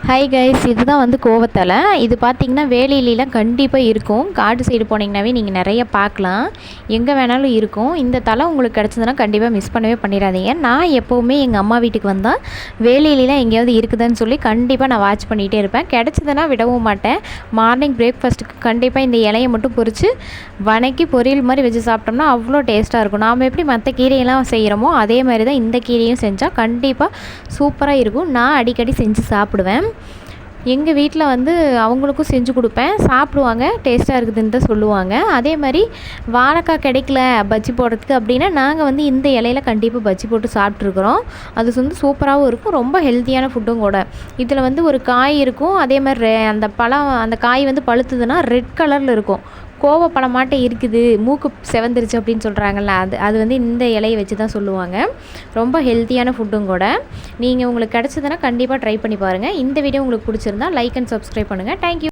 Hi guys, இதுதான் வந்து கோவத்தலை. இது பார்த்திங்கன்னா வேலியிலாம் கண்டிப்பாக இருக்கும். காடு சைடு போனீங்கன்னாவே நீங்கள் நிறைய பார்க்கலாம். எங்கே வேணாலும் இருக்கும். இந்த தலை உங்களுக்கு கிடச்சதுன்னா கண்டிப்பாக மிஸ் பண்ணவே பண்ணிடாதீங்க. நான் எப்போவுமே எங்கள் அம்மா வீட்டுக்கு வந்தால் வேலியிலாம் எங்கேயாவது இருக்குதுன்னு சொல்லி கண்டிப்பாக நான் வாட்ச் பண்ணிகிட்டே இருப்பேன். கிடச்சதுன்னா விடவும் மாட்டேன். மார்னிங் பிரேக்ஃபாஸ்ட்டுக்கு கண்டிப்பாக இந்த இலையை மட்டும் பொரித்து வணக்கி பொரியல் மாதிரி வச்சு சாப்பிட்டோம்னா அவ்வளோ டேஸ்ட்டாக இருக்கும். நாம் எப்படி மற்ற கீரையெல்லாம் செய்கிறோமோ அதே மாதிரி தான் இந்த கீரையும் செஞ்சால் கண்டிப்பாக சூப்பராக இருக்கும். நான் அடிக்கடி செஞ்சு சாப்பிடுவேன். எங்கள் வீட்டில் வந்து அவங்களுக்கும் செஞ்சு கொடுப்பேன், சாப்பிடுவாங்க. டேஸ்ட்டாக இருக்குதுன்னு தான் சொல்லுவாங்க. அதே மாதிரி வாழைக்காய் கிடைக்கல பஜ்ஜி போடுறதுக்கு அப்படின்னா நாங்கள் வந்து இந்த இலையில கண்டிப்பாக பஜ்ஜி போட்டு சாப்பிட்ருக்குறோம். அது வந்து சூப்பராகவும் இருக்கும், ரொம்ப ஹெல்த்தியான ஃபுட்டும் கூட. இதில் வந்து ஒரு காய் இருக்கும். அதே மாதிரி அந்த பழம், அந்த காய் வந்து பழுத்துதுன்னா ரெட் கலரில் இருக்கும். கோவப்பழமாட்டே இருக்குது, மூக்கு செவந்துருச்சு அப்படின்னு சொல்கிறாங்கல்ல, அது வந்து இந்த இலையை வச்சு தான் சொல்லுவாங்க. ரொம்ப ஹெல்த்தியான ஃபுட்டும் கூட. நீங்கள் உங்களுக்கு கிடச்சதுன்னா கண்டிப்பாக ட்ரை பண்ணி பாருங்கள். இந்த வீடியோ உங்களுக்கு பிடிச்சிருந்தா லைக் அண்ட் சப்ஸ்கிரைப் பண்ணுங்கள். தேங்க்யூ.